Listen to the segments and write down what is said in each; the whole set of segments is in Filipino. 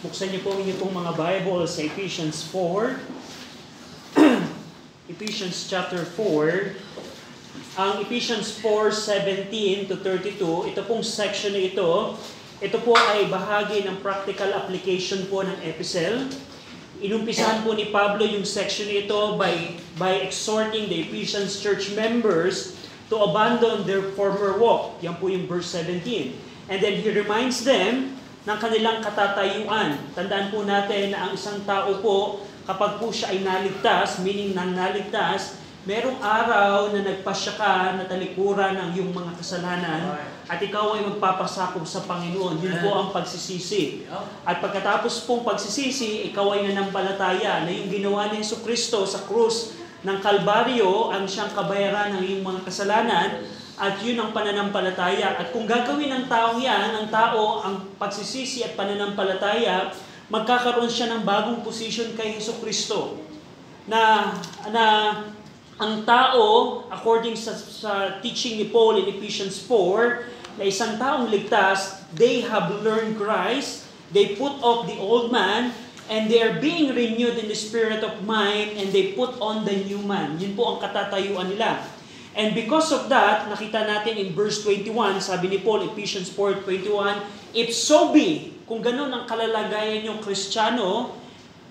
Buksan niyo po inyong mga Bible sa Ephesians 4. Ephesians chapter 4. Ang Ephesians 4:17 to 32, ito pong section na ito po ay bahagi ng practical application po ng epistle. Inumpisahan po ni Pablo yung section na ito by exhorting the Ephesians church members to abandon their former walk. Yan po yung verse 17. And then he reminds them ng kanilang katatayuan. Tandaan po natin na ang isang tao po, kapag po siya ay naligtas, meaning nang naligtas, merong araw na nagpasya ka na talikuran ng iyong mga kasalanan at ikaw ay magpapasakop sa Panginoon. Yun po ang pagsisisi. At pagkatapos pong pagsisisi, ikaw ay nanampalataya na yung ginawa ni Jesucristo sa krus ng Kalbaryo ang siyang kabayaran ng iyong mga kasalanan. At yun ang pananampalataya. At kung gagawin ng taong yan, ang pagsisisi at pananampalataya, magkakaroon siya ng bagong position kay Jesucristo. Na ang tao, according sa teaching ni Paul in Ephesians 4, na isang taong ligtas, they have learned Christ, they put off the old man, and they are being renewed in the spirit of mind, and they put on the new man. Yun po ang katatayuan nila. And because of that, nakita natin in verse 21, sabi ni Paul, Ephesians 4:21, if so be, kung ganun ang kalalagayan yung Kristiyano,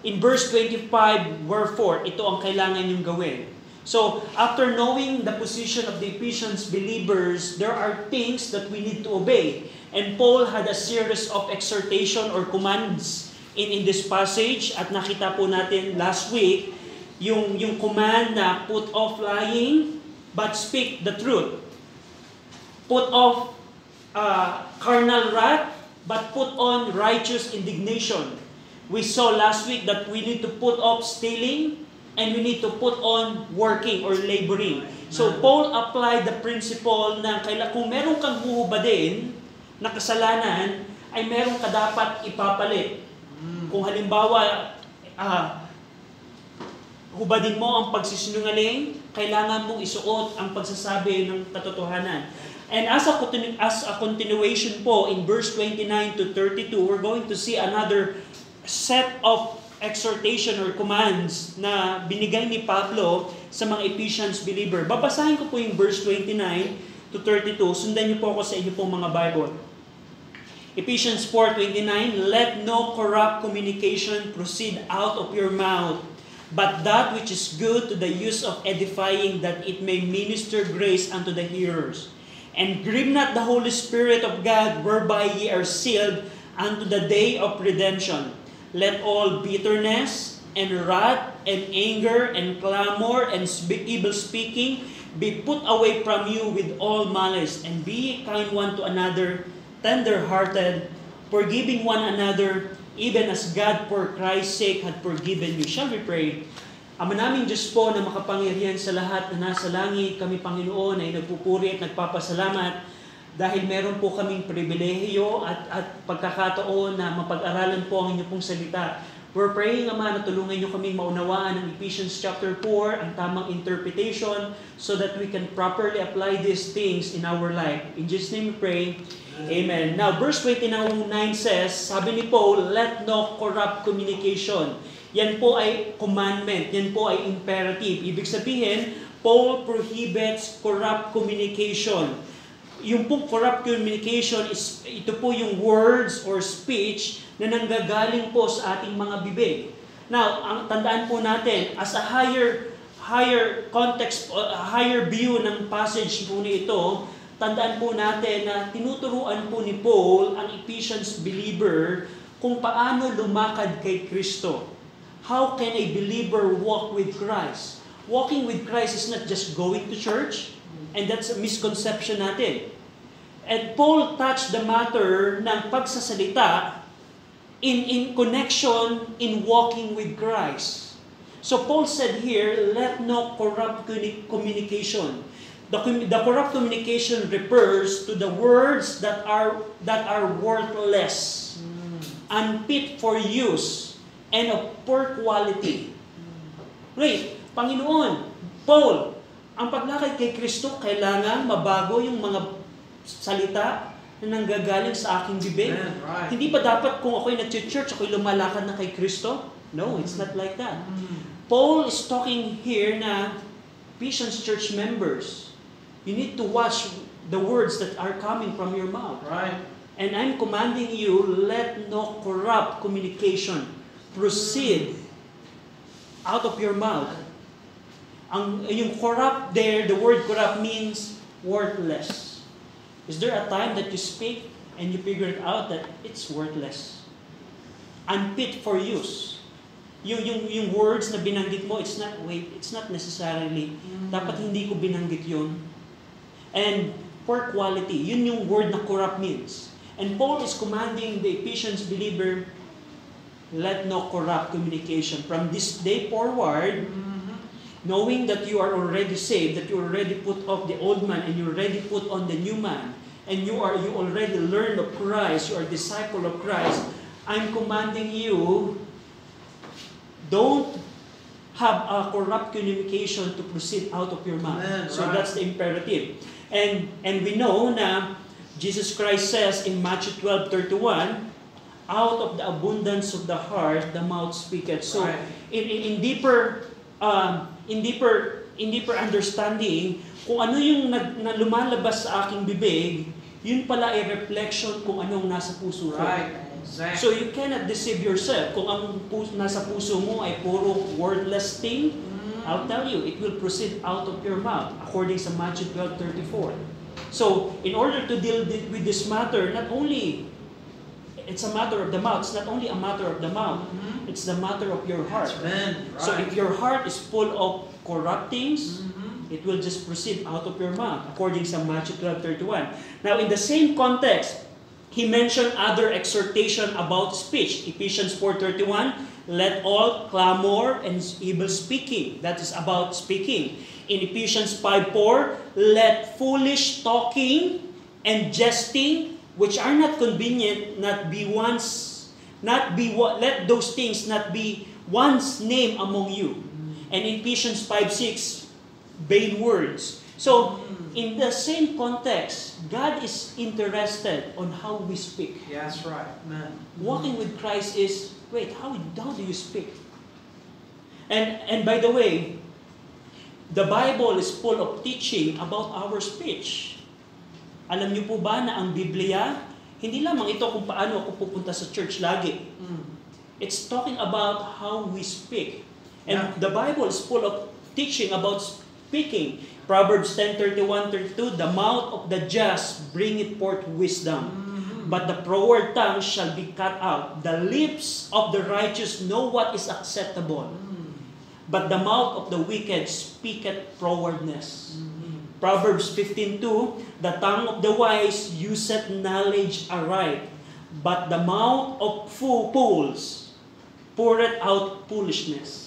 in verse 25, wherefore, ito ang kailangan yung gawin. So, after knowing the position of the Ephesians believers, there are things that we need to obey. And Paul had a series of exhortation or commands in this passage, at nakita po natin last week, yung command na put off lying, but speak the truth. Put off carnal wrath, but put on righteous indignation. We saw last week that we need to put off stealing, and we need to put on working or laboring. So Paul applied the principle na kung meron kang huhubadin na kasalanan, ay meron ka dapat ipapalit. Kung halimbawa, hubadin mo ang pagsisinungaling, kailangan mong isuot ang pagsasabi ng katotohanan. And as a continuation po, in verse 29 to 32, we're going to see another set of exhortation or commands na binigay ni Pablo sa mga Ephesians believer. Babasahin ko po yung verse 29 to 32. Sundan niyo po ako sa inyo pong mga Bible. Ephesians 4:29, let no corrupt communication proceed out of your mouth, but that which is good to the use of edifying, that it may minister grace unto the hearers. And grieve not the Holy Spirit of God, whereby ye are sealed unto the day of redemption. Let all bitterness, and wrath, and anger, and clamor, and evil speaking be put away from you with all malice, and be kind one to another, tender-hearted, forgiving one another, even as God for Christ's sake had forgiven you. Shall we pray? Ama naming Diyos po na makapangyarihan sa lahat na nasa langit, kami Panginoon ay nagpupuri at nagpapasalamat dahil meron po kaming pribilehiyo at pagkakataon na mapag-aralan po ang inyong pong salita. We're praying, Ama, na tulungan niyo kaming maunawaan ng Ephesians chapter 4, ang tamang interpretation, so that we can properly apply these things in our life. In Jesus' name we pray. Amen. Now, verse 29 says, sabi ni Paul, let no corrupt communication. Yan po ay commandment, yan po ay imperative. Ibig sabihin, Paul prohibits corrupt communication. Yung pong corrupt communication, ito po yung words or speech na nanggagaling po sa ating mga bibig. Now, tandaan po natin, as a higher context, higher view ng passage po nito, tandaan po natin na tinuturuan po ni Paul ang Ephesians believer kung paano lumakad kay Kristo. How can a believer walk with Christ? Walking with Christ is not just going to church, and that's a misconception natin. And Paul touched the matter ng pagsasalita in connection in walking with Christ. So Paul said here, let no corrupt communication. The corrupt communication refers to the words that are worthless, unfit for use, and of poor quality. Wait, Panginoon, Paul, ang paglakad kay Kristo, kailangan mabago yung mga salita, na nanggagaling sa aking bibig? Right. Hindi ba dapat kung ako'y nag-church, ako'y lumalakad na kay Kristo? No, it's not like that. Paul is talking here na Ephesians church members, you need to watch the words that are coming from your mouth. Right. And I'm commanding you, let no corrupt communication proceed out of your mouth. Yung corrupt there, the word corrupt means worthless. Is there a time that you speak and you figure it out that it's worthless? Unfit for use. Yung words na binanggit mo, it's not necessarily, dapat hindi ko binanggit yun. And poor quality, yun yung word na corrupt means. And Paul is commanding the Ephesians believer, let no corrupt communication. From this day forward, knowing that you are already saved, that you already put off the old man and you already put on the new man, and you already learned of Christ, you are a disciple of Christ, I'm commanding you, don't have a corrupt communication to proceed out of your mouth. Amen, So right. that's the imperative. And we know na Jesus Christ says in Matthew 12:31, out of the abundance of the heart, the mouth speaketh. So Right. in deeper understanding, kung ano yung na lumalabas sa aking bibig, yun pala ay reflection kung anong nasa puso ko. Right. Exactly. So you cannot deceive yourself. Kung ang nasa puso mo ay puro wordless thing, I'll tell you, it will proceed out of your mouth, according sa Matthew 12:34. So, in order to deal with this matter, not only it's a matter of the mouth, it's not only a matter of the mouth, it's the matter of your heart. Amen. Right. So if your heart is full of corrupt things, it will just proceed out of your mouth, according sa Matthew 12:31. Now, in the same context, he mentioned other exhortation about speech. Ephesians 4:31, let all clamor and evil speaking. That is about speaking. In Ephesians 5:4, let foolish talking and jesting, which are not convenient, let those things not be one's name among you. And in Ephesians 5:6, vain words. So, in the same context, God is interested on how we speak. Yeah, that's right. Amen. Walking with Christ is, wait, how do you speak? And by the way, the Bible is full of teaching about our speech. Alam niyo po ba na ang Biblia, hindi lamang ito kung paano ako pupunta sa church lagi. It's talking about how we speak. And the Bible is full of teaching about speaking. Proverbs 10:31-32, the mouth of the just bringeth forth wisdom, but the froward tongue shall be cut out. The lips of the righteous know what is acceptable, but the mouth of the wicked speaketh frowardness. Proverbs 15:2, the tongue of the wise useth knowledge aright, but the mouth of fools poureth out foolishness.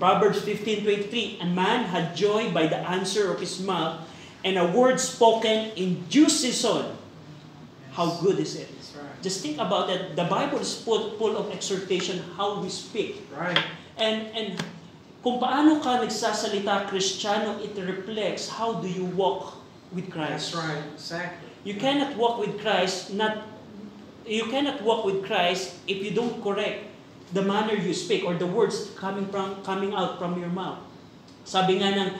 Proverbs 15:23, a man had joy by the answer of his mouth, and a word spoken in due season. How good is it? Right. Just think about that. The Bible is full of exhortation how we speak. Right. And kung paano ka nagsasalita Kristiyano, it reflects how do you walk with Christ. That's right. Exactly. You cannot walk with Christ if you don't correct the manner you speak or the words coming out from your mouth. Sabi nga ng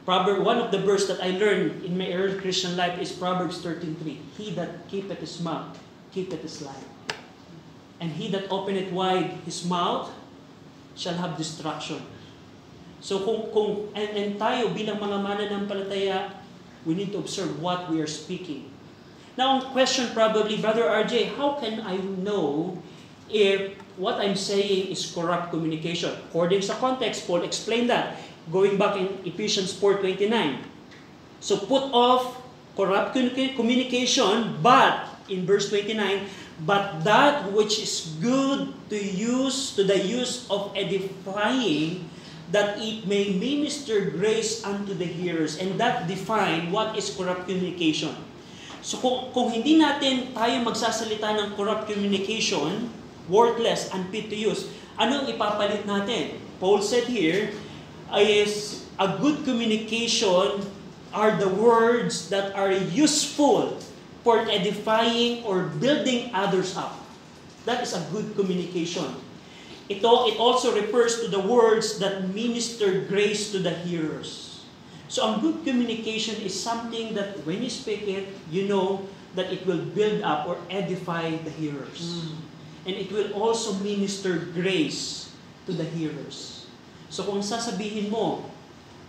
one of the verse that I learned in my early Christian life is Proverbs 13:3. He that keepeth his mouth, keepeth his life. And he that openeth wide his mouth shall have destruction. So and tayo bilang mga mananampalataya, we need to observe what we are speaking. Now, ang question probably, Brother RJ, how can I know if what I'm saying is corrupt communication? According sa context, Paul explained that. Going back in Ephesians 4:29. So put off corrupt communication, but, in verse 29, but that which is good to the use of edifying, that it may minister grace unto the hearers. And that define what is corrupt communication. So kung hindi natin tayo magsasalita ng corrupt communication, worthless, unfit to use, ano ang ipapalit natin? Paul said here, is a good communication are the words that are useful for edifying or building others up. That is a good communication. It also refers to the words that minister grace to the hearers. So ang good communication is something that when you speak it, you know that it will build up or edify the hearers. And it will also minister grace to the hearers. So kung sasabihin mo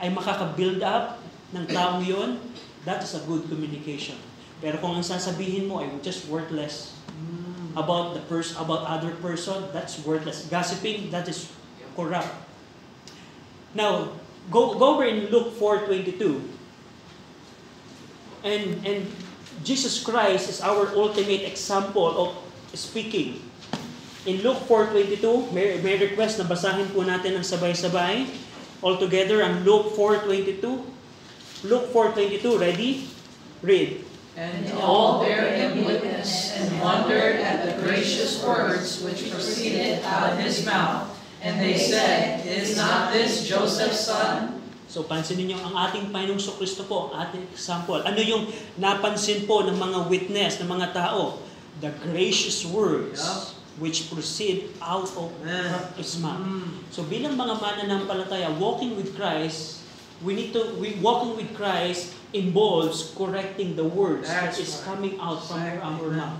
ay makaka-build up ng taong yun, that is a good communication. Pero kung ang sasabihin mo ay just worthless about other person, that's worthless. Gossiping, that is corrupt. Now, go over in Luke 4:22. And Jesus Christ is our ultimate example of speaking. In Luke 4:22, may request na basahin po natin ng sabay-sabay. All together ang Luke 4:22. Luke 4:22, ready? Read. And all bare him witness, and wondered at the gracious words which proceeded out of his mouth. And they said, Is not this Joseph's son? So pansinin niyo ang ating Panginoong Kristo po, ang ating example. Ano yung napansin po ng mga witness, ng mga tao? The gracious words which proceed out of his mouth. So bilang mga mananampalataya, walking with Christ, walking with Christ involves correcting the words that is coming out from our mouth.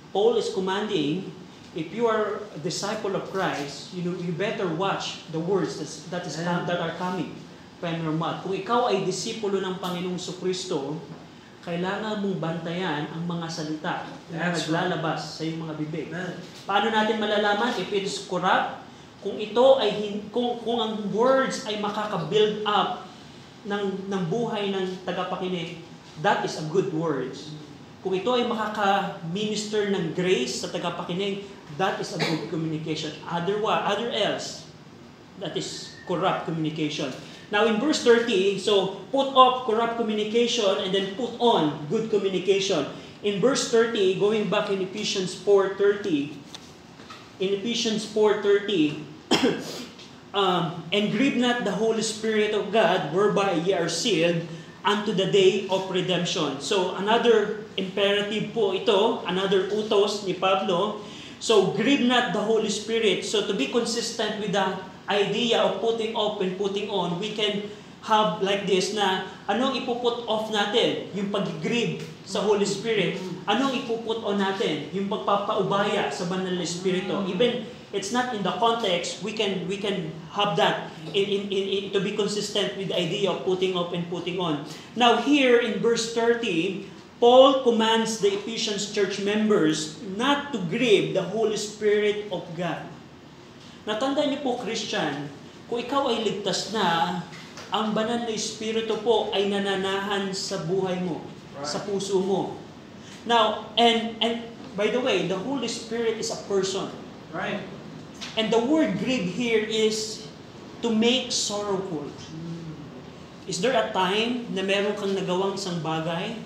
Paul is commanding, if you are a disciple of Christ, you better watch the words that are coming from your mouth. Kung ikaw ay disipulo ng Panginoong Kristo, kailangan mong bantayan ang mga salita na naglalabas sa iyong mga bibig. Paano natin malalaman if it is corrupt? Kung ito ay kung ang words ay makaka-build up ng buhay ng tagapakinig, that is a good words. Kung ito ay makaka-minister ng grace sa tagapakinig, that is a good communication. Other else, that is corrupt communication. Now in verse 30, so put off corrupt communication and then put on good communication. In verse 30, going back in Ephesians 4:30, and grieve not the Holy Spirit of God, whereby ye are sealed unto the day of redemption. So another imperative po ito, another utos ni Pablo. So grieve not the Holy Spirit. So to be consistent with the idea of putting off and putting on, we can have like this na anong ipuput off natin? Yung pag-grieve sa Holy Spirit. Anong ipuput on natin? Yung pagpapaubaya sa banal na Espiritu. Even it's not in the context, we can have that in to be consistent with the idea of putting off and putting on. Now here in verse 30, Paul commands the Ephesians church members not to grieve the Holy Spirit of God. Natandaan niyo po, Christian, kung ikaw ay ligtas na, ang banal na Espiritu po ay nananahan sa buhay mo, sa puso mo. Now, and by the way, the Holy Spirit is a person. Right. And the word grieve here is to make sorrowful. Is there a time na meron kang nagawang isang bagay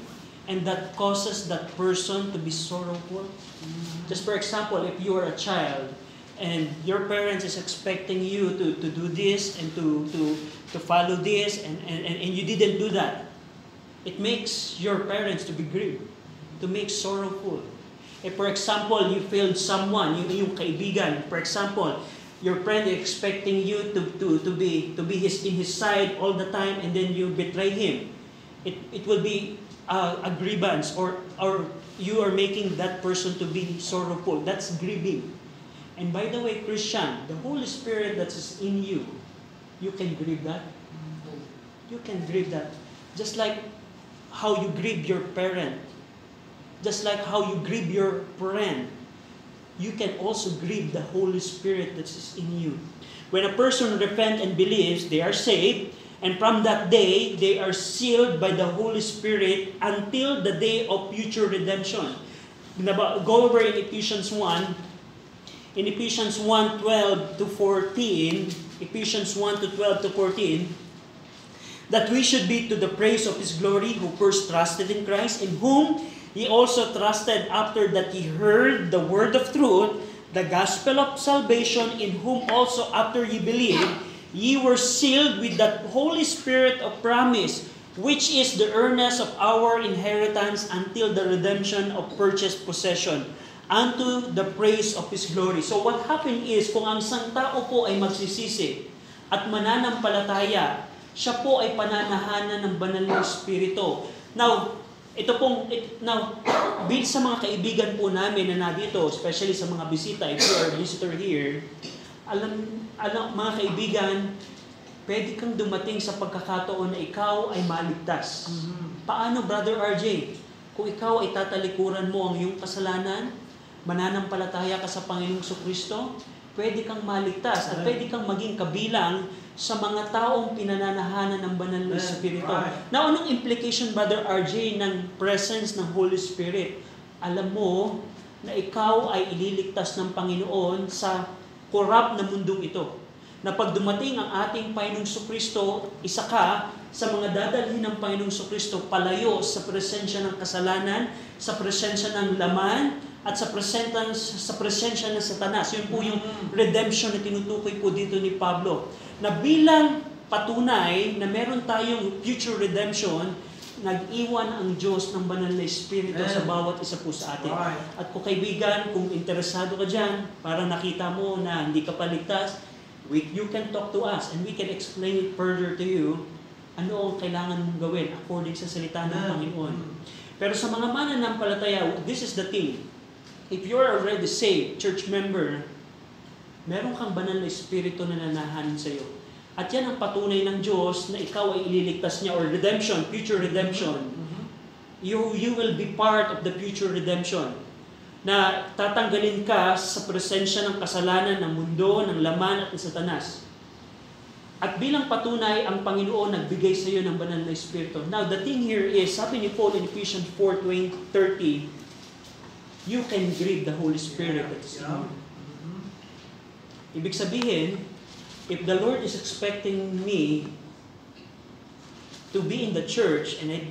and that causes that person to be sorrowful? Just for example, if you are a child and your parents is expecting you to do this and to follow this and you didn't do that, it makes your parents to be grieved, to make sorrowful. If for example, you failed someone, yung kaibigan, for example, your friend is expecting you to be in his side all the time and then you betray him, it will be a grievance or you are making that person to be sorrowful. That's grieving. And by the way, Christian, the Holy Spirit that is in you, you can grieve that. You can grieve that. Just like how you grieve your parent, just like how you grieve your friend, you can also grieve the Holy Spirit that is in you. When a person repents and believes, they are saved, and from that day, they are sealed by the Holy Spirit until the day of future redemption. Go over in Ephesians 1. In Ephesians 1:12 to 14, Ephesians 1:12 to 14, that we should be to the praise of His glory, who first trusted in Christ, in whom ye also trusted after that ye heard the word of truth, the gospel of salvation, in whom also after ye believed, ye were sealed with that Holy Spirit of promise, which is the earnest of our inheritance until the redemption of purchased possession, unto the praise of His glory. So what happened is, kung ang isang tao po ay magsisisi at mananampalataya, siya po ay pananahanan ng banal na Espiritu. Now, sa mga kaibigan po namin na nandito, especially sa mga bisita, if you are a visitor here, alam mga kaibigan, pwede kang dumating sa pagkakataon na ikaw ay maligtas. Paano, Brother RJ? Kung ikaw ay tatalikuran mo ang iyong kasalanan, mananampalataya ka sa Panginoong Kristo, pwede kang maligtas at pwede kang maging kabilang sa mga taong pinananahanan ng banal na Espiritu. Now, anong implication, Brother RJ, ng presence ng Holy Spirit? Alam mo na ikaw ay ililigtas ng Panginoon sa korap na mundong ito. Na pag dumating ang ating Panginoong Kristo, isa ka sa mga dadalhin ng Panginoong Kristo palayo sa presensya ng kasalanan, sa presensya ng laman, at sa presensya ng Satanas. Yun po yung redemption na tinutukoy po dito ni Pablo. Na bilang patunay na meron tayong future redemption, nag-iwan ang Diyos ng banal na Espiritu sa bawat isa po sa atin. At kung kaibigan, kung interesado ka dyan, para nakita mo na hindi ka paligtas, you can talk to us and we can explain it further to you ano ang kailangan mong gawin according sa salita ng Panginoon. Pero sa mga mananampalataya, this is the thing. If you're already saved, church member, meron kang banal na Espiritu na nanahanin sa iyo. At yan ang patunay ng Diyos na ikaw ay ililigtas niya, or redemption, future redemption. You will be part of the future redemption. Na tatanggalin ka sa presensya ng kasalanan, ng mundo, ng laman at ng Satanas. At bilang patunay, ang Panginoon nagbigay sa iyo ng banal na Espiritu. Now, the thing here is, sabi ni Paul in Ephesians 4:30, you can grieve the Holy Spirit that is in you. Ibig sabihin, if the Lord is expecting me to be in the church and I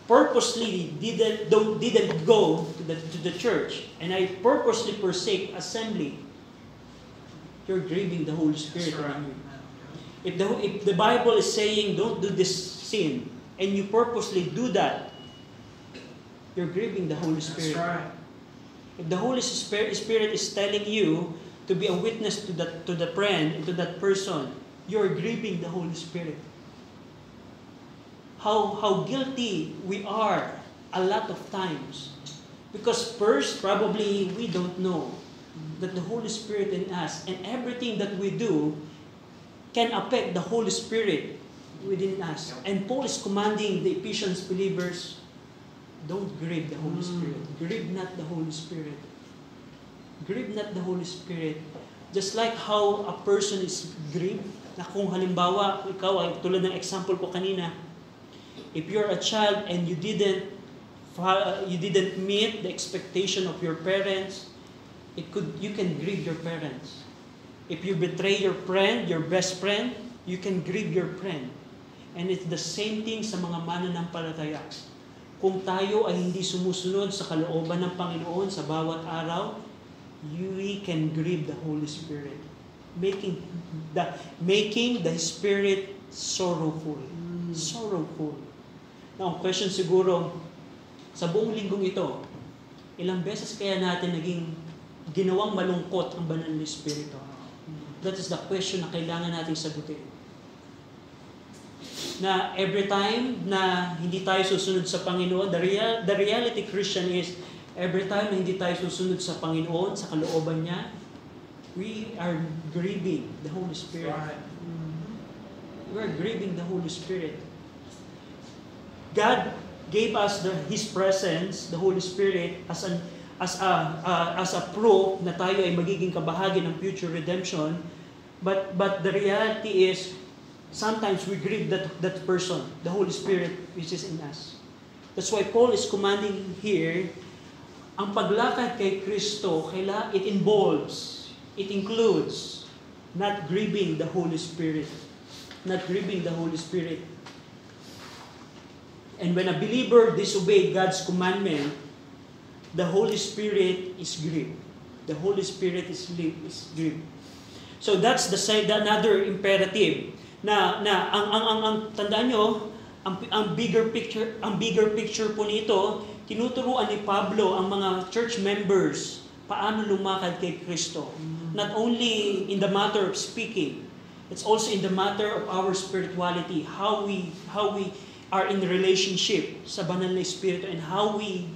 purposely didn't go to the church and I purposely forsake assembly, you're grieving the Holy Spirit in you. If the Bible is saying don't do this sin and you purposely do that, you're grieving the Holy Spirit. That's right. If the Holy Spirit is telling you to be a witness to the friend and to that person, you're grieving the Holy Spirit. How guilty we are a lot of times. Because first, probably we don't know that the Holy Spirit in us and everything that we do can affect the Holy Spirit within us. And Paul is commanding the Ephesians believers, don't grieve the Holy Spirit. Grieve not the Holy Spirit. Grieve not the Holy Spirit. Just like how a person is grieved, na kung halimbawa, ikaw ay tulad ng example ko kanina, if you're a child and you didn't meet the expectation of your parents, you can grieve your parents. If you betray your friend, your best friend, you can grieve your friend. And it's the same thing sa mga mananampalataya. Kung tayo ay hindi sumusunod sa kalooban ng Panginoon sa bawat araw, we can grieve the Holy Spirit, making the Spirit sorrowful. Sorrowful. Now, question siguro, sa buong linggong ito, ilang beses kaya natin ginawang malungkot ang banal na Espiritu? That is the question na kailangan natin sagutin. Na every time na hindi tayo susunod sa Panginoon, the reality Christian is, every time na hindi tayo susunod sa Panginoon, sa kalooban niya, we are grieving the Holy Spirit. We are grieving the Holy Spirit. God gave us His presence, the Holy Spirit, as a proof na tayo ay magiging kabahagi ng future redemption. But the reality is, sometimes we grieve that person, the Holy Spirit which is in us. That's why Paul is commanding here, ang paglakad kay Kristo, it includes not grieving the Holy Spirit. Not grieving the Holy Spirit. And when a believer disobeyed God's commandment, the Holy Spirit is grieved. The Holy Spirit is grieved. So that's another imperative. Na ang tandaan nyo, ang bigger picture po nito, tinuturuan ni Pablo ang mga church members paano lumakad kay Kristo. Not only in the matter of speaking, it's also in the matter of our spirituality, how we are in relationship sa banal na Espiritu and how we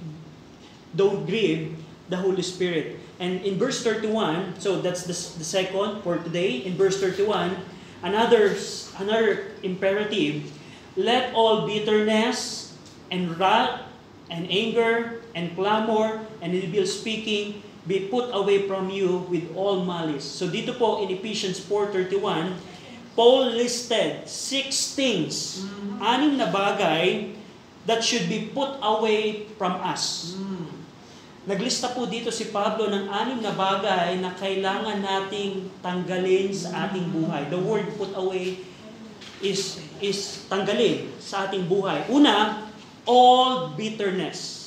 don't grieve the Holy Spirit. And in verse 31, so that's the second for today. In verse 31, another imperative, let all bitterness and wrath and anger and clamor and evil speaking be put away from you with all malice. So dito po in Ephesians 4:31, Paul listed 6 things, 6 na bagay that should be put away from us. Naglista po dito si Pablo ng 6 na bagay na kailangan nating tanggalin sa ating buhay. The word put away is tanggalin sa ating buhay. Una, all bitterness.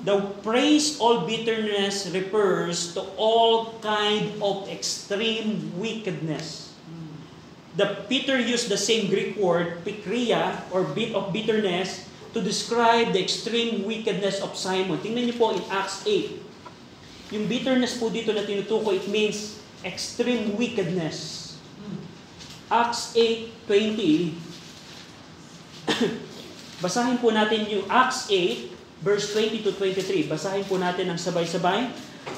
The phrase all bitterness refers to all kind of extreme wickedness. The Peter used the same Greek word, pikria, or bit of bitterness, to describe the extreme wickedness of Simon. Tingnan niyo po in Acts 8. Yung bitterness po dito na tinutukoy, it means extreme wickedness. Acts 8:20. Basahin po natin yung Acts 8, verse 20 to 23. Basahin po natin ang sabay-sabay.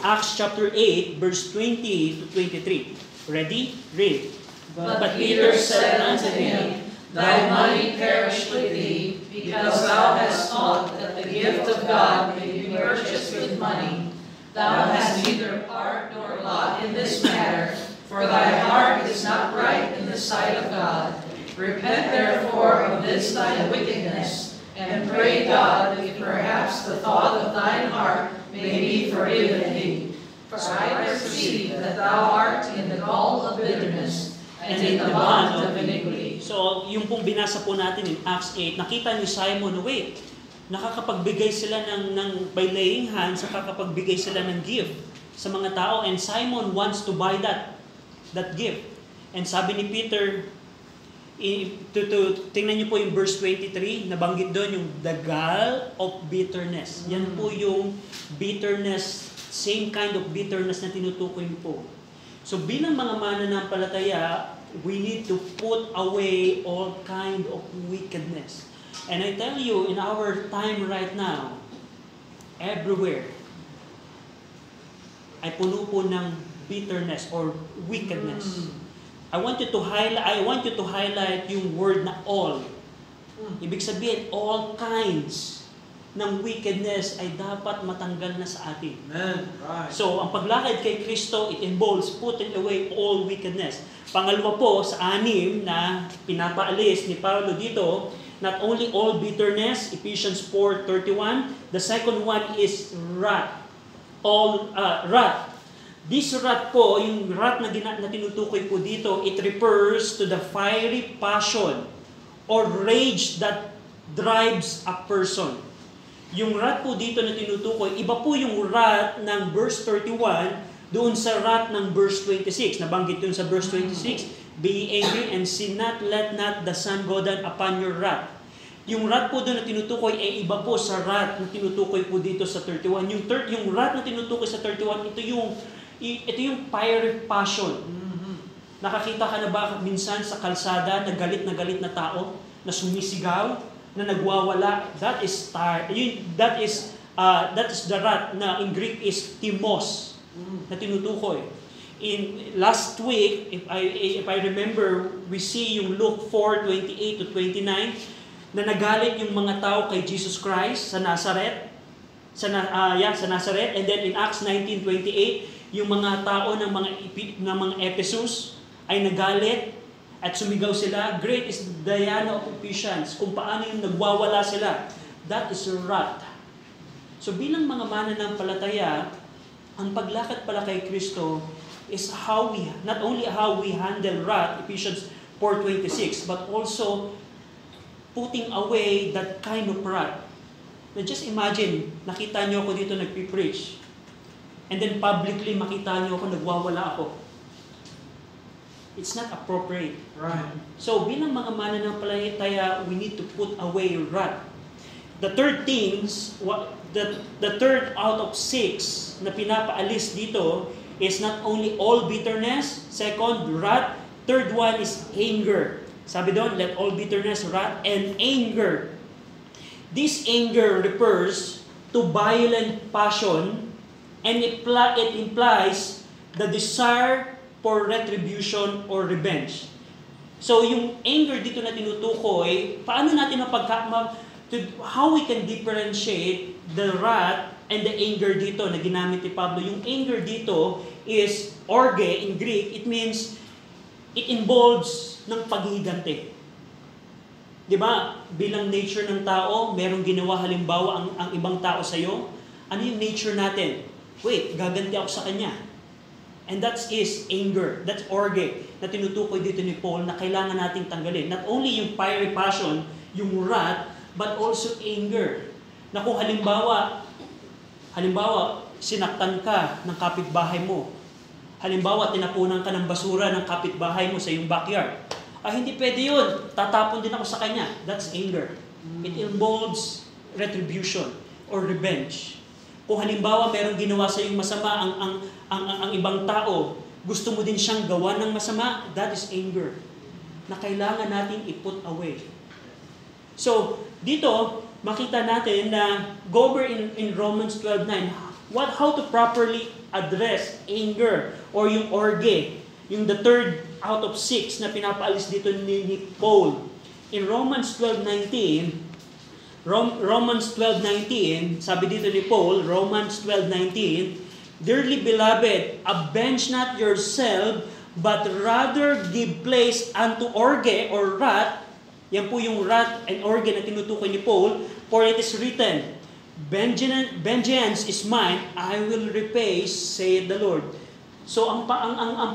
Acts chapter 8, verse 20 to 23. Ready? Read. But Peter said unto him, Thy money perish with thee, because thou hast thought that the gift of God may be purchased with money. Thou hast neither part nor lot in this matter, for thy heart is not right in the sight of God. Repent therefore of this thy wickedness, and pray God that perhaps the thought of thine heart may be forgiven thee. For I perceive that thou art in the gall of bitterness, and in the bond of iniquity. So, yung pong binasa po natin in Acts 8, nakita ni Simon, wait, nakakapagbigay sila ng by laying hands, nakakapagbigay sila ng gift sa mga tao, and Simon wants to buy that gift. And sabi ni Peter, tingnan niyo po yung verse 23, nabanggit doon yung the gall of bitterness. Yan po yung bitterness, same kind of bitterness na tinutukoy po. So bilang mga mananampalataya, we need to put away all kind of wickedness. And I tell you, in our time right now, everywhere, ay puno po ng bitterness or wickedness. I want you to highlight yung word na all. Ibig sabihin, all kinds ng wickedness ay dapat matanggal na sa atin. Amen. Right. So, ang paglakad kay Kristo, it involves putting away all wickedness. Pangalawa po, sa 6 na pinapaalis ni Pablo dito, not only all bitterness, Ephesians 4:31, the second one is wrath. Wrath. This wrath po, yung wrath na tinutukoy po dito, it refers to the fiery passion or rage that drives a person. Yung wrath po dito na tinutukoy, iba po yung wrath ng verse 31 doon sa wrath ng verse 26. Nabanggit doon sa verse 26, be angry and sin not, let not the sun go down upon your wrath. Yung wrath po doon na tinutukoy ay iba po sa wrath na tinutukoy po dito sa 31. Yung wrath na tinutukoy sa 31, ito yung fiery passion. Nakakita ka na ba minsan sa kalsada na galit na tao, na sumisigaw, na nagwawala? That is the wrath na in Greek is timos na tinutukoy. In last week, if I remember, we see yung Luke 4:28 to 29 na nagalit yung mga tao kay Jesus Christ sa Nazareth. Sa Nazareth, and then in Acts 19:28, yung mga tao ng mga Ephesus ay nagalit at sumigaw sila, great is Diana of Ephesians, kung paano yung nagwawala sila. That is wrath. So bilang mga mananampalataya, ang paglakad pala kay Kristo is not only how we handle wrath, Ephesians 4:26, but also putting away that kind of wrath. Now just imagine, nakita niyo ako dito nagpipreach, and then publicly makita niyo ako nagwawala ako. It's not appropriate. Right. So bilang mga mananampalataya, we need to put away wrath. The third things, the third out of 6 na pinapaalis dito is not only all bitterness, second, wrath, third one is anger. Sabi doon, let all bitterness, wrath, and anger. This anger refers to violent passion, and it implies the desire for retribution or revenge. So yung anger dito na tinutukoy, paano natin how we can differentiate the wrath and the anger dito na ginamit ni Pablo. Yung anger dito is orge in Greek. It means, it involves ng paghihiganti. Di ba? Bilang nature ng tao, merong ginawa halimbawa ang ibang tao sa'yo. Ano yung nature natin? Wait, gaganti ako sa kanya. And that is anger. That's orge na tinutukoy dito ni Paul na kailangan nating tanggalin. Not only yung fiery passion, yung wrath, but also anger. Na kung halimbawa, sinaktan ka ng kapitbahay mo. Halimbawa, tinapunan ka ng basura ng kapitbahay mo sa iyong backyard. Hindi pwede yun. Tatapon din ako sa kanya. That's anger. It involves retribution or revenge. Kung halimbawa, merong ginawa sa iyong masama ang ibang tao, gusto mo din siyang gawa ng masama, that is anger. Na kailangan natin i-put away. So, dito, makita natin na go over in Romans 12:9, how to properly address anger or yung orge, yung the third out of 6 na pinapaalis dito ni Paul. In Romans 12:19, sabi dito ni Paul, Romans 12:19, dearly beloved, avenge not yourself, but rather give place unto orge or wrath. Yan po yung wrath and orge na tinutukoy ni Paul. For it is written, vengeance is mine, I will repay, saith the Lord. So ang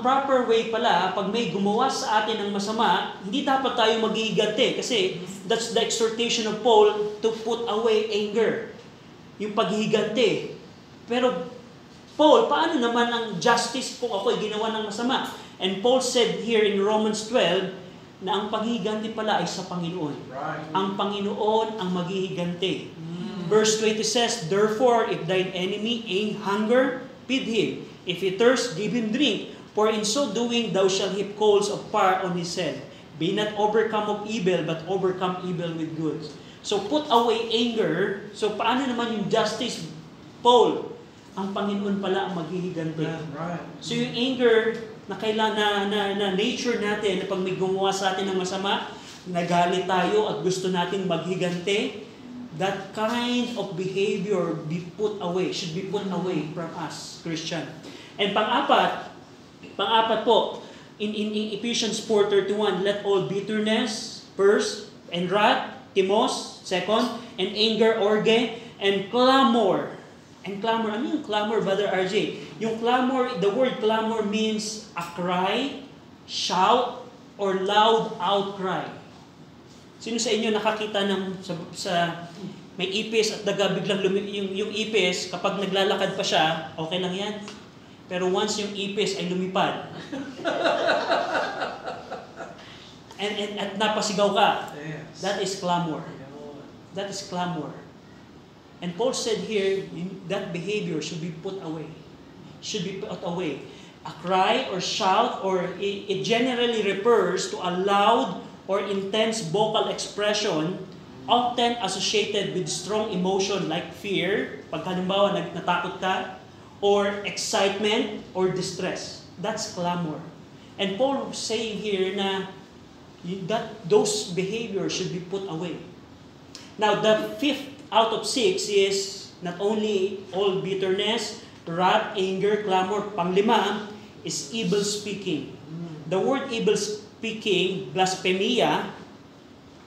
proper way pala, pag may gumawa sa atin ng masama, hindi dapat tayo maghihiganti. Kasi that's the exhortation of Paul to put away anger. Yung paghihiganti. Pero Paul, paano naman ang justice kung ako'y ginawa ng masama? And Paul said here in Romans 12, na ang paghihiganti pala ay sa Panginoon. Right. Ang Panginoon ang maghihiganti. Verse 20 says, therefore, if thine enemy hunger, feed him. If he thirst, give him drink. For in so doing, thou shalt heap coals of fire on his head. Be not overcome of evil, but overcome evil with good. So put away anger. So paano naman yung justice? Paul, ang Panginoon pala ang maghihiganti. Right. So yung anger na kailangan na nature natin, na pag may gumawa sa atin ng masama, nagalit tayo at gusto natin maghiganti, that kind of behavior should be put away from us, Christian. And pang-apat po, in Ephesians 4:31, let all bitterness, first, and wrath, timos, second, and anger, orge, and clamor. And clamor, ano yung clamor, Brother RJ? Yung clamor, the word clamor means a cry, shout, or loud outcry. Sino sa inyo nakakita ng sa may ipis at daga biglang yung ipis, kapag naglalakad pa siya, okay lang yan. Pero once yung ipis ay lumipad, at napasigaw ka, Yes. that is clamor. That is clamor. And Paul said here, that behavior should be put away. Should be put away. A cry or shout, or it generally refers to a loud or intense vocal expression often associated with strong emotion like fear, pag halimbawa natakot ka, or excitement or distress. That's clamor. And Paul was saying here na those behaviors should be put away. Now, the fifth out of 6 is not only all bitterness, wrath, anger, clamor. Panglima is evil speaking. The word evil speaking, blasphemia,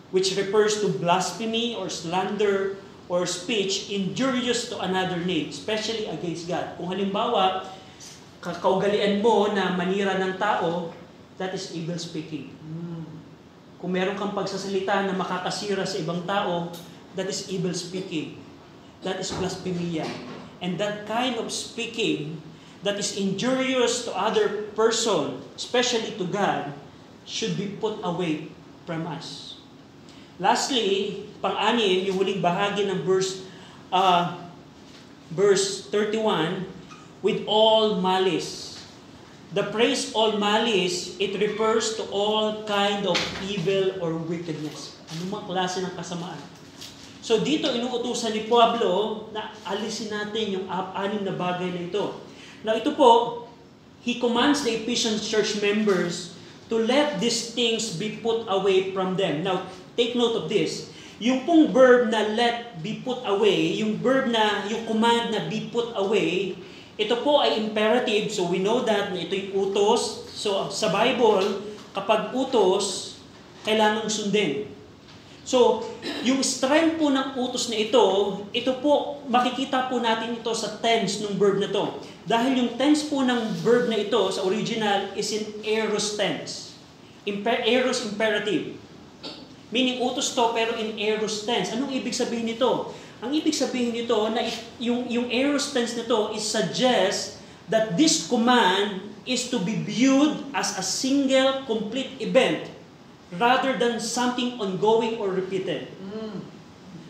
which refers to blasphemy or slander or speech injurious to another name, especially against God. Kung halimbawa, kaugalian mo na manira ng tao, that is evil speaking. Kung meron kang pagsasalita na makakasira sa ibang tao, that is evil speaking. That is blasphemia. And that kind of speaking that is injurious to other person, especially to God, should be put away from us. Lastly, pang-anim, yung huling bahagi ng verse 31, with all malice. The phrase all malice, it refers to all kind of evil or wickedness. Anumang klase ng kasamaan. So dito inuutusan ni Pablo na alisin natin yung anim na bagay na ito. Now ito po, he commands the Ephesian church members to let these things be put away from them. Now, take note of this. Yung pong verb na let be put away, yung verb na, yung command na be put away, ito po ay imperative. So we know that ito yung utos. So sa Bible, kapag utos, kailangang sundin. So, yung strength po ng utos na ito po, makikita po natin ito sa tense ng verb na to. Dahil yung tense po ng verb na ito sa original is in aorist tense. Aorist imperative. Meaning utos to pero in aorist tense. Anong ibig sabihin nito? Ang ibig sabihin nito na yung aorist tense nito is suggest that this command is to be viewed as a single complete event rather than something ongoing or repeated.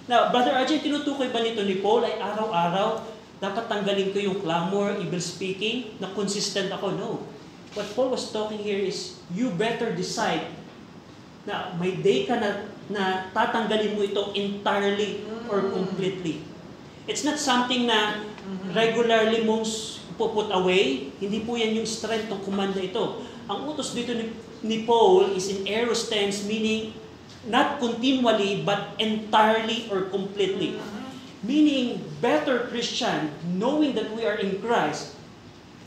Now, Brother RJ, tinutukoy ba nito ni Paul ay araw-araw dapat tanggalin ko yung clamor, evil speaking, na consistent ako? No. What Paul was talking here is, you better decide na may day ka na tatanggalin mo ito entirely or completely. It's not something na regularly mong put away. Hindi po yan yung strength ng command na ito. Ang utos dito ni Paul is in aorist tense, meaning not continually but entirely or completely. Meaning, better Christian, knowing that we are in Christ,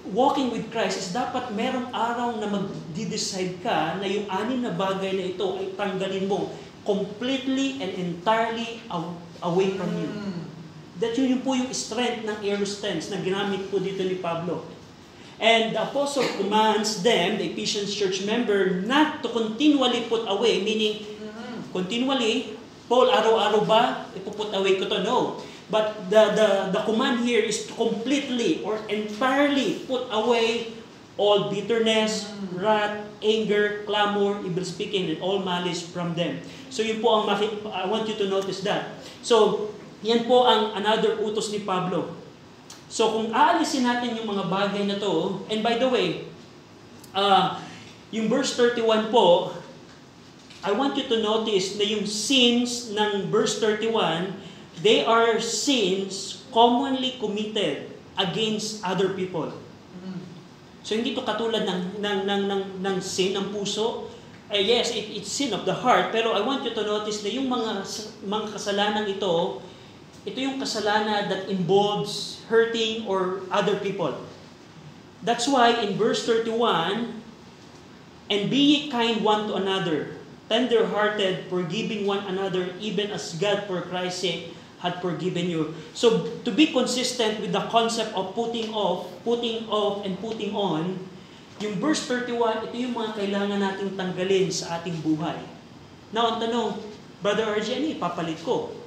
walking with Christ, is dapat merong araw na mag-decide ka na yung anim na bagay na ito ay tanggalin mo completely and entirely away from you. That yun po yung strength ng aorist tense na ginamit po dito ni Pablo. And the apostle commands them, the Ephesian church member, not to continually put away, meaning continually, Paul, araw-araw ba, ipuput away ko to? No. But the command here is to completely or entirely put away all bitterness, wrath, anger, clamor, evil speaking, and all malice from them. So yun po ang I want you to notice that. So, yan po ang another utos ni Pablo. So kung aalisin natin yung mga bagay na to, and by the way, yung verse 31 po, I want you to notice na yung sins ng verse 31, they are sins commonly committed against other people. So hindi to katulad ng sin ng puso. Yes, it's sin of the heart, pero I want you to notice na yung mga kasalanan ito yung kasalanan that involves hurting or other people. That's why in verse 31, and be ye kind one to another, tender-hearted, forgiving one another, even as God for Christ's sake had forgiven you. So to be consistent with the concept of putting off, and putting on, yung verse 31, ito yung mga kailangan nating tanggalin sa ating buhay. Now, ang tanong, Brother RJ, ano ipapalit ko?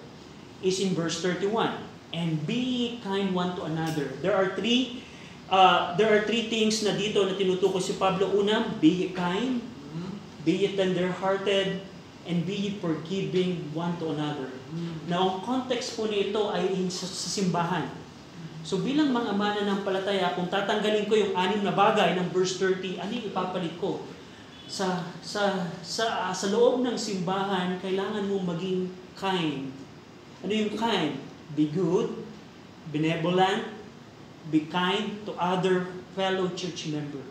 Is in verse 31. And be kind one to another. There are three things na dito na tinutukoy si Pablo. Una, be ye kind, be ye tender-hearted, and be ye forgiving one to another. Now, ang context po nito ay sa simbahan. So bilang mga mananampalataya, kung tatanggalin ko yung anim na bagay ng verse 30, ano yung ipapalit ko? Sa loob ng simbahan, kailangan mo maging kind. Ano yung kind? Be good, benevolent, be kind to other fellow church member.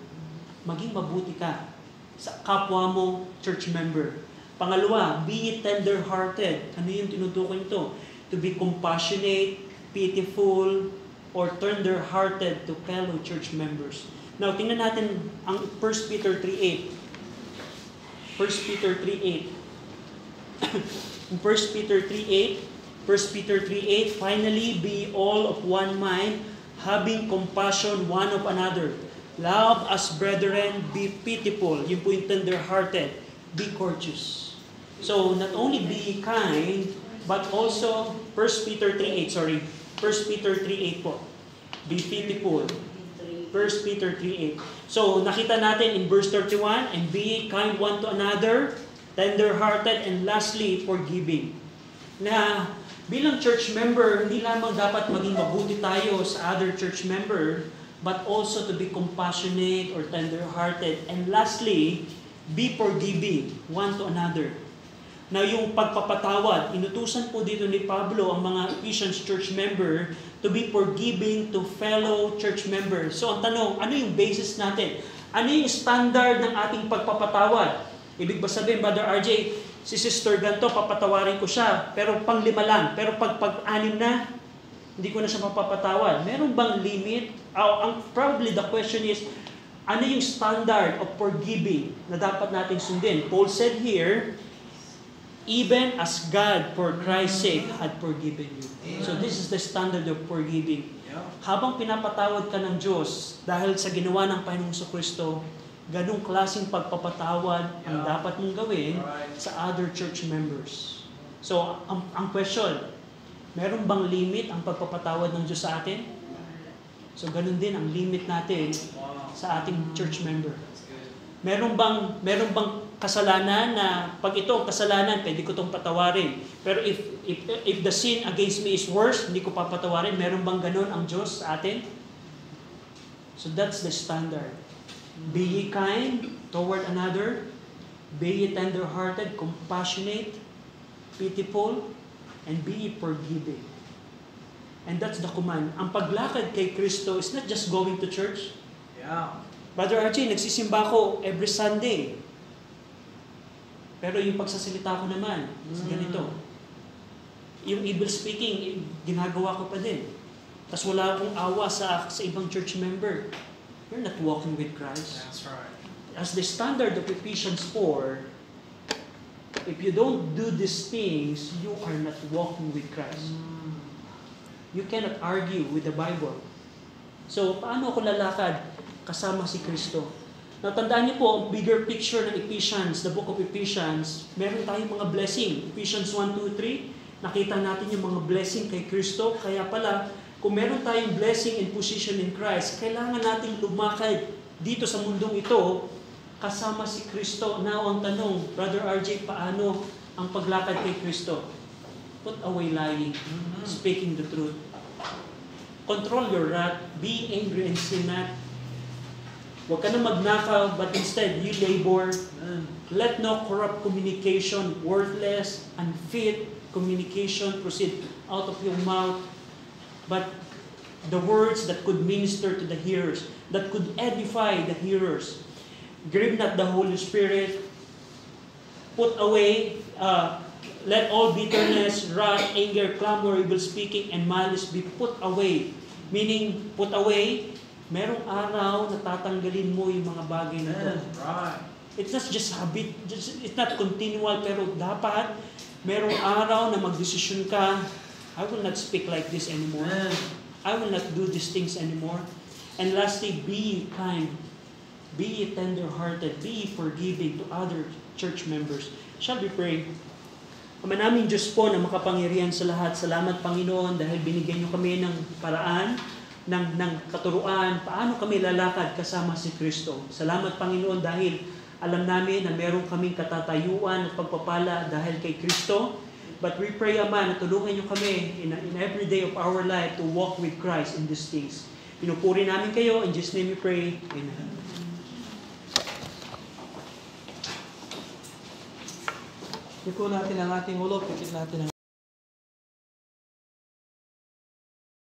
Maging mabuti ka sa kapwa mo church member. Pangalawa, be tender-hearted. Ano yung tinutukoy nito? To be compassionate, pitiful, or tender-hearted to fellow church members. Now, tingnan natin ang 1 Peter 3:8. 1 Peter 3:8. 1 Peter 3:8. 1 Peter 3:8, finally, be all of one mind, having compassion one of another. Love as brethren, be pitiful. Yun po yung tender-hearted. Be courteous. So, not only be kind, but also, 1 Peter 3:8 po. Be pitiful. 1 Peter 3:8. So, nakita natin in verse 31, and be kind one to another, tender-hearted, and lastly, forgiving. Na bilang church member, hindi lamang dapat maging mabuti tayo sa other church member, but also to be compassionate or tender-hearted. And lastly, be forgiving one to another. Na yung pagpapatawad, inutusan po dito ni Pablo ang mga Ephesians church member to be forgiving to fellow church members. So ang tanong, ano yung basis natin? Ano yung standard ng ating pagpapatawad? Ibig ba sabihin, Brother RJ, si Sister ganito, papatawarin ko siya, pero pang-5 lang. Pero pag-6 na, hindi ko na siya mapapatawad. Meron bang limit? Probably the question is, ano yung standard of forgiving na dapat natin sundin? Paul said here, even as God for Christ's sake had forgiven you. So this is the standard of forgiving. Habang pinapatawad ka ng Diyos dahil sa ginawa ng Panginoong Kristo, ganung klaseng pagpapatawad ang dapat mong gawin sa other church members. So ang question, meron bang limit ang pagpapatawad ng Diyos sa atin? So ganun din ang limit natin sa ating church member. Meron bang kasalanan na pag ito ang kasalanan, pwede ko itong patawarin. Pero if the sin against me is worse, hindi ko papatawarin. Meron bang ganun ang Diyos sa atin? So that's the standard. Be ye kind toward another. Be ye tender-hearted, compassionate, pitiful, and be ye forgiving. And that's the command. Ang paglakad kay Kristo is not just going to church. Yeah. Brother Archie, nagsisimba ko every Sunday. Pero yung pagsasalita ko naman, is ganito. Yung evil speaking, ginagawa ko pa din. Tapos wala akong awa sa ibang church member. You're not walking with Christ. That's right. As the standard of Ephesians 4, if you don't do these things, you are not walking with Christ. You cannot argue with the Bible. So, paano ako lalakad kasama si Kristo? Natandaan niyo po, ang bigger picture ng Ephesians, the book of Ephesians, meron tayong mga blessing. Ephesians 1, 2, 3, nakita natin yung mga blessing kay Kristo. Kaya pala, kung meron tayong blessing and position in Christ, kailangan nating lumakad dito sa mundong ito kasama si Kristo. Now, ang tanong, Brother RJ, paano ang paglakad kay Kristo? Put away lying, speaking the truth. Control your wrath, be angry and sin not. Huwag ka na magnakaw, but instead, you labor. Let no corrupt communication, worthless, unfit communication proceed out of your mouth, but the words that could minister to the hearers, that could edify the hearers. Grieve not the Holy Spirit. Put away, let all bitterness, wrath, anger, clamor, evil speaking, and malice be put away. Meaning, put away, merong araw na tatanggalin mo yung mga bagay na ito. Right. It's not just habit, it's not continual, pero dapat merong araw na magdesisyon ka, I will not speak like this anymore. I will not do these things anymore. And lastly, be kind. Be tender-hearted. Be forgiving to other church members. Shall we pray? Ama namin Diyos po na makapangyarihan sa lahat. Salamat Panginoon dahil binigyan niyo kami ng paraan, ng katuruan, paano kami lalakad kasama si Kristo. Salamat Panginoon dahil alam namin na meron kaming katatayuan at pagpapala dahil kay Kristo. But we pray, Ama, na tulungan niyo kami in every day of our life to walk with Christ in these things. Pinupuri namin kayo. In Jesus' name we pray. Amen. Iko natin ang ating ulo, pikit natin ang